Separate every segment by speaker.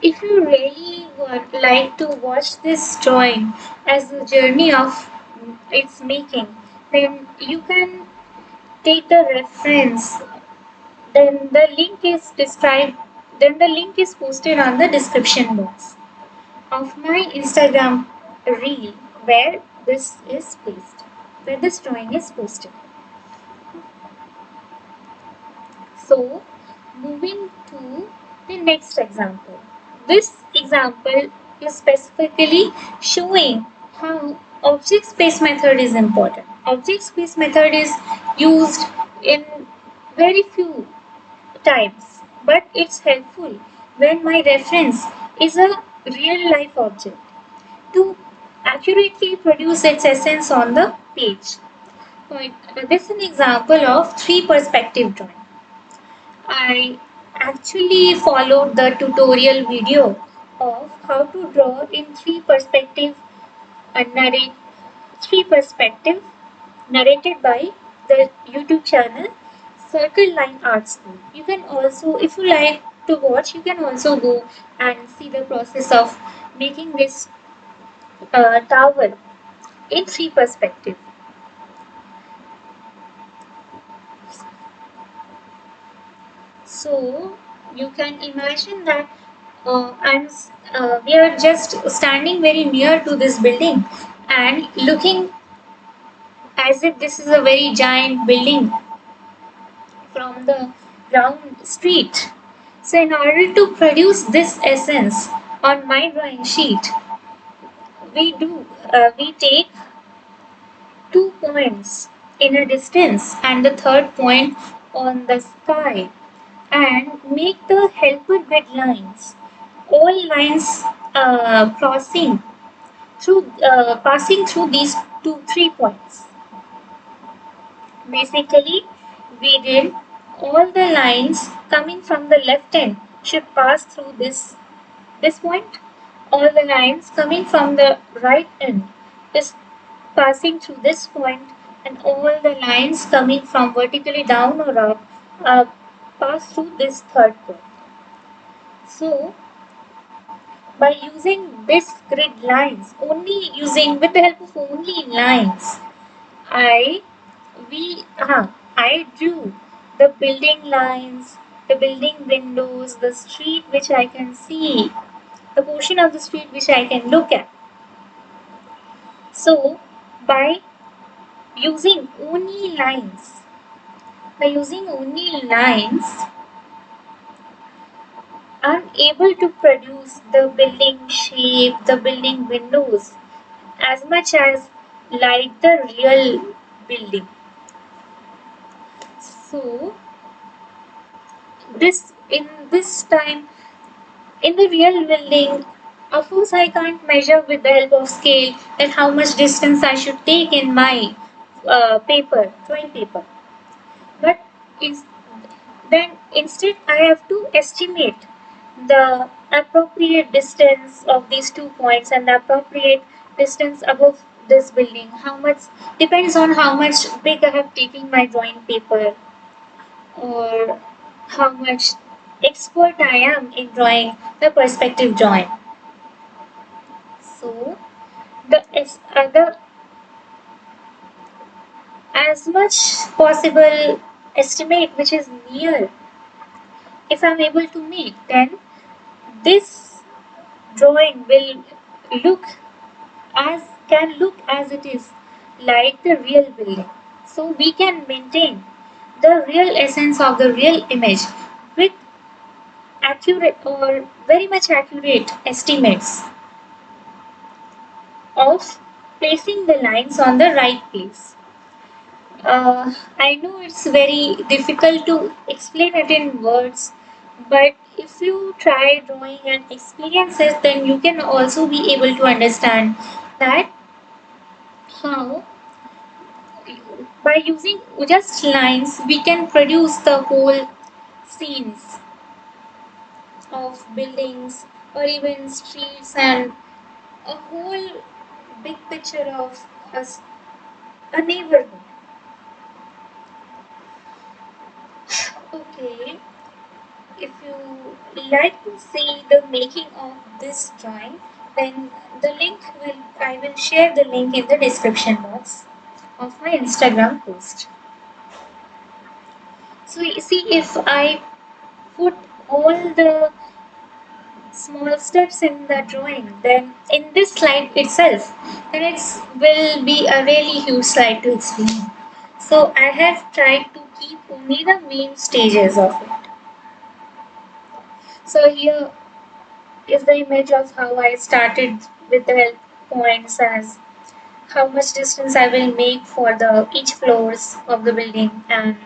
Speaker 1: If you really would like to watch this drawing as the journey of its making, then you can take the reference. Then the link is described. Then the link is posted on the description box of my Instagram reel where this is placed, where this drawing is posted. So, moving to the next example. This example is specifically showing how object space method is important. Object space method is used in very few times, but it's helpful when my reference is a real life object to accurately produce its essence on the page. This is an example of three perspective drawing. I actually followed the tutorial video of how to draw in narrate three perspective narrated by the YouTube channel Circle Line Art School. You can also, if you like to watch, you can also go and see the process of making this tower in three perspective. So you can imagine that we are just standing very near to this building and looking as if this is a very giant building from the ground street. So in order to produce this essence on my drawing sheet, we take 2 points in a distance and the third point on the sky and make the helper grid lines. All lines passing through these 3 points. Basically, we did all the lines coming from the left end should pass through this point. All the lines coming from the right end is passing through this point, and all the lines coming from vertically down or up uh, pass through this third point. So, by using this grid lines, only using with the help of only lines, I I drew the building lines, the building windows, the street which I can see, the portion of the street which I can look at. So, by using only lines, by using only lines, I'm able to produce the building shape, the building windows as much as like the real building. So, this time in the real building, of course, I can't measure with the help of scale that how much distance I should take in my drawing paper. But is, then instead I have to estimate the appropriate distance of these 2 points and the appropriate distance above this building. How much depends on how much big I have taken my drawing paper or how much expert I am in drawing the perspective drawing. So the as much possible estimate which is near, if I'm able to make, then this drawing will look as can look as it is like the real building. So we can maintain the real essence of the real image with accurate or very much accurate estimates of placing the lines on the right place. I know it's very difficult to explain it in words, but if you try drawing and experience it, then you can also be able to understand that how by using just lines we can produce the whole scenes of buildings or even streets and a whole big picture of us, a neighborhood. Okay, if you like to see the making of this drawing, then the link will I will share the link in the description box of my Instagram post. So you see, if I put all the small steps in the drawing, then in this slide itself, then it will be a really huge slide to explain. So I have tried to keep only the main stages of it. So here is the image of how I started with the help points as how much distance I will make for the each floors of the building, and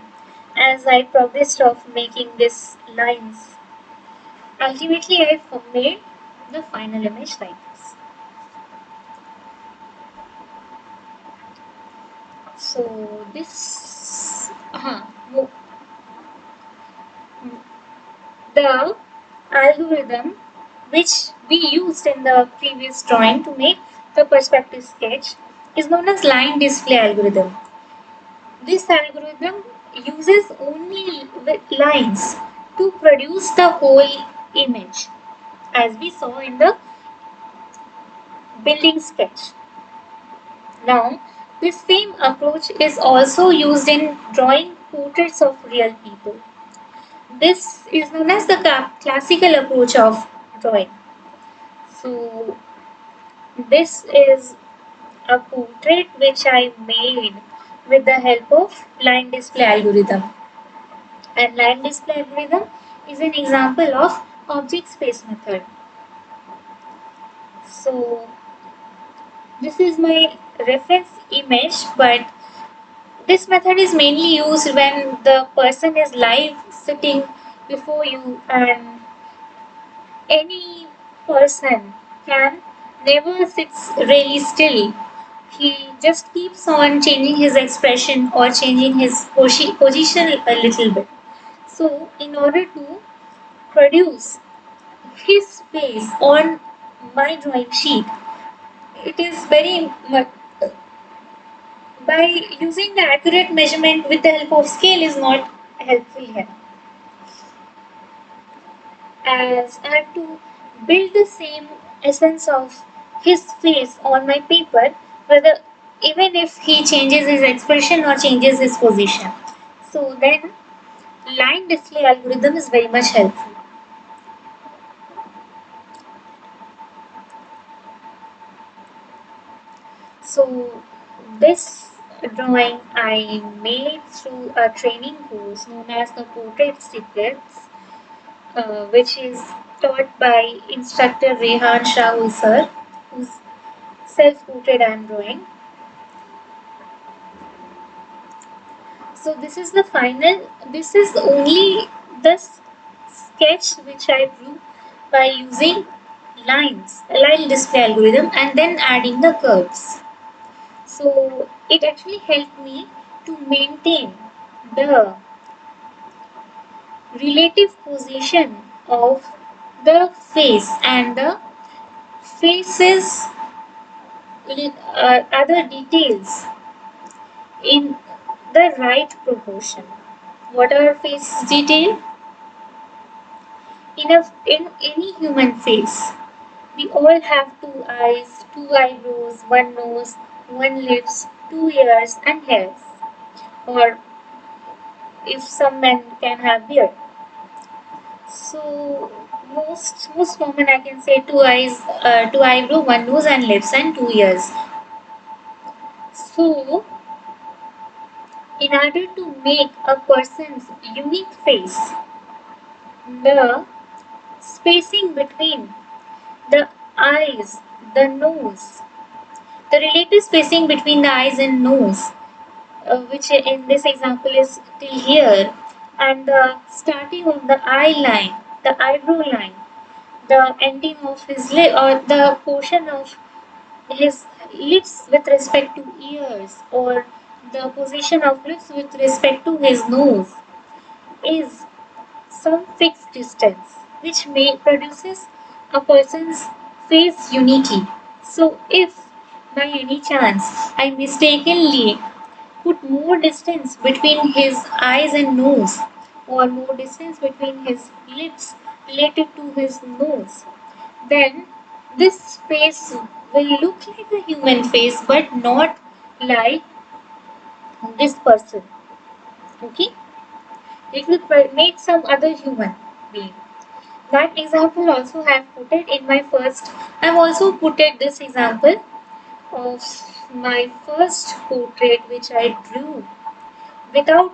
Speaker 1: as I progressed of making these lines, ultimately I made the final image like this. So this the algorithm which we used in the previous drawing to make the perspective sketch is known as line display algorithm. This algorithm uses only lines to produce the whole image, as we saw in the building sketch. Now, this same approach is also used in drawing portraits of real people. This is known as the classical approach of drawing. So, this is a portrait which I made with the help of line display algorithm. And line display algorithm is an example of object space method. So, this is my reference image, but this method is mainly used when the person is live sitting before you, and any person can never sits really still. He just keeps on changing his expression or changing his position a little bit. So, in order to produce his face on my drawing sheet, it is very much by using the accurate measurement with the help of scale is not helpful here, as I have to build the same essence of his face on my paper, whether even if he changes his expression or changes his position. So then line display algorithm is very much helpful. So this drawing I made through a training course known as the Portrait Secrets, which is taught by instructor Rehan Shah sir, who's self-portrait I'm drawing. So this is the final. This is only the sketch which I drew by using lines, line display algorithm, and then adding the curves. So it actually helped me to maintain the relative position of the face and the face's other details in the right proportion. What are face detail? In any human face, we all have two eyes, two eyebrows, one nose, one lips, two ears, and hairs. Or if some men can have beard. So most common I can say two eyes, two eyebrow, one nose and lips, and two ears. So in order to make a person's unique face, the spacing between the eyes, the nose, the relative spacing between the eyes and nose, which in this example is till here, and the starting of the eye line, the eyebrow line, the ending of his lip, or the portion of his lips with respect to ears, or the position of lips with respect to his nose, is some fixed distance which may produces a person's face uniquely. So if by any chance I mistakenly put more distance between his eyes and nose, or more distance between his lips related to his nose, then this face will look like a human face but not like this person. Okay, it will make some other human being. That example also I have put it in my first. I have also put it this example of my first portrait which I drew without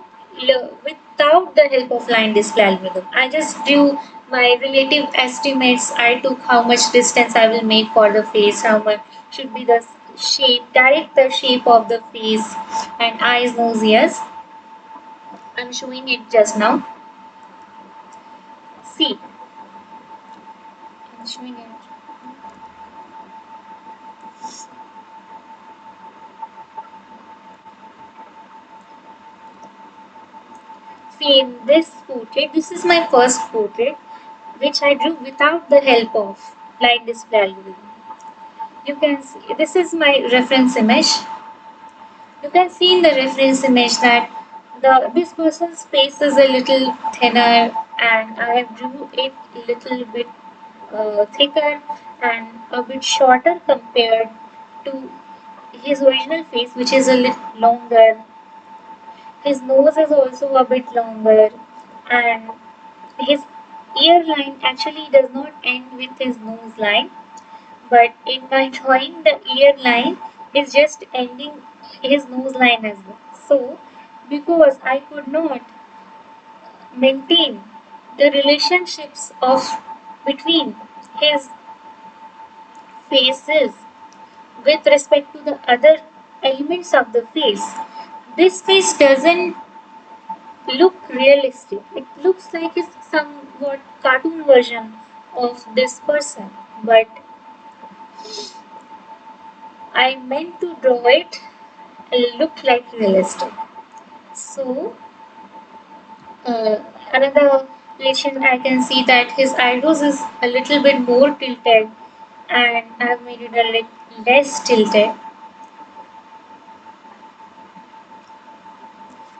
Speaker 1: without the help of line display algorithm. I just drew my relative estimates. I took how much distance I will make for the face, how much should be the shape, direct the shape of the face and eyes, nose, ears. I'm showing it just now. See, I'm showing it. See in this portrait, this is my first portrait which I drew without the help of line display algorithm. You can see this is my reference image. You can see in the reference image that this person's face is a little thinner and I have drew it a little bit thicker and a bit shorter compared to his original face, which is a little longer. His nose is also a bit longer, and his ear line actually does not end with his nose line, but in my drawing, the ear line is just ending his nose line as well. So, because I could not maintain the relationships of between his faces with respect to the other elements of the face, this face doesn't look realistic. It looks like it's somewhat cartoon version of this person, but I meant to draw it look like realistic. So another relation I can see that his eyebrows is a little bit more tilted, and I've made it a little less tilted.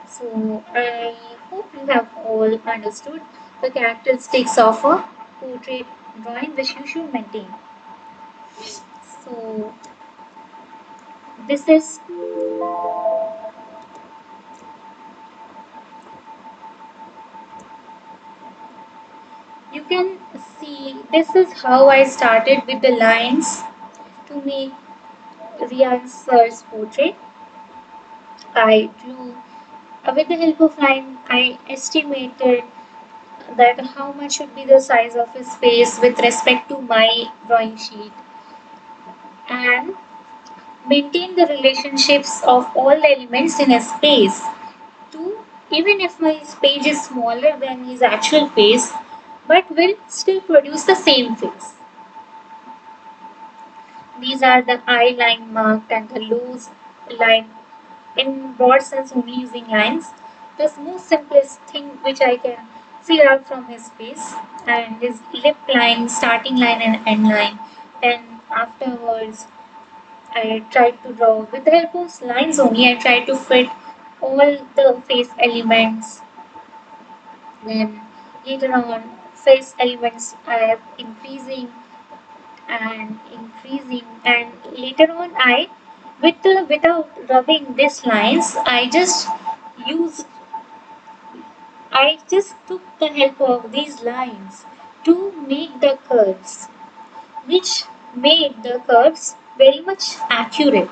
Speaker 1: So I hope you have all understood the characteristics of a portrait drawing which you should maintain. So this is you can see this is how I started with the lines to make Rian sir's portrait. I drew with the help of line I estimated that how much should be the size of his face with respect to my drawing sheet and maintain the relationships of all the elements in a space to even if my page is smaller than his actual face but will still produce the same face. These are the eye line marked and the loose line in broad sense only using lines. The most simplest thing which I can figure out from his face and his lip line, starting line and end line. Then afterwards I tried to draw with the help of lines only. I tried to fit all the face elements. Then later on, face elements are increasing and increasing, and later on, without rubbing these lines, used I just took the help of these lines to make the curves, which made the curves very much accurate.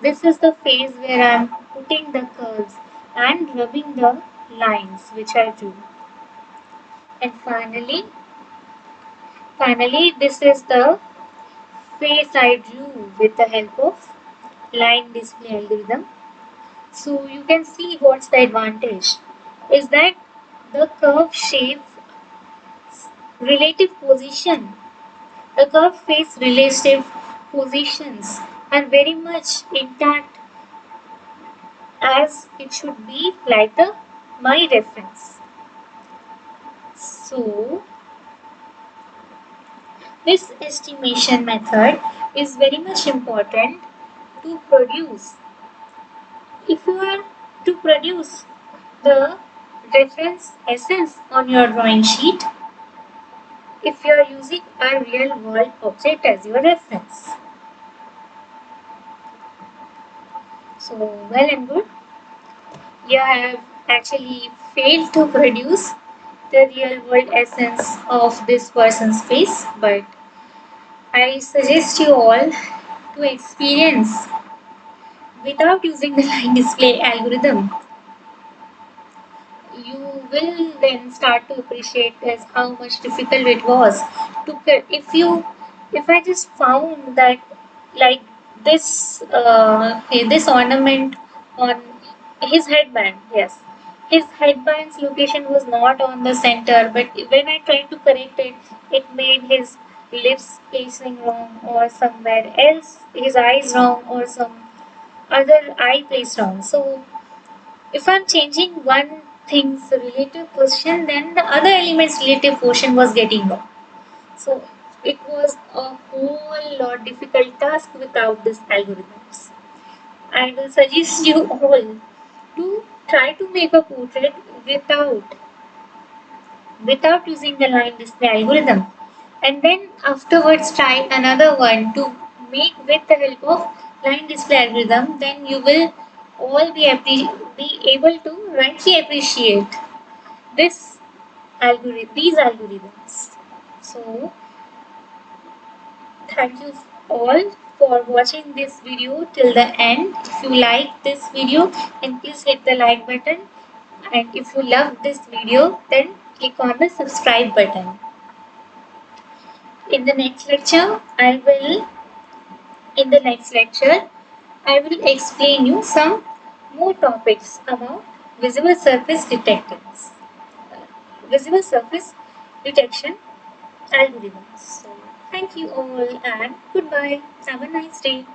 Speaker 1: This is the phase where I'm putting the curves and rubbing the lines which I do. And finally this is the face I drew with the help of line display algorithm. So you can see what's the advantage is that the curve shape relative position, the curve face relative positions are very much intact as it should be like the my reference. So this estimation method is very much important to produce. If you are to produce the reference essence on your drawing sheet if you are using a real world object as your reference. So, well and good. You have actually failed to produce the real world essence of this person's face, but I suggest you all to experience without using the line display algorithm. You will then start to appreciate as how much difficult it was to if I just found that like this ornament on his headband, yes, his headband's location was not on the center, but when I tried to correct it, it made his lips placing wrong or somewhere else, his eyes wrong or some other eye placed wrong. So if I'm changing one thing's relative position, then the other element's relative portion was getting wrong. So it was a whole lot difficult task without these algorithms. I will suggest you all to try to make a portrait without using the line display algorithm, and then afterwards try another one to make with the help of line display algorithm. Then you will all be able to rightly appreciate these algorithms. So thank you all for watching this video till the end. If you like this video, then please hit the like button, and if you love this video, then click on the subscribe button. In the next lecture, I will explain you some more topics about visible surface detectors, visible surface detection algorithms. So, thank you all and goodbye. Have a nice day.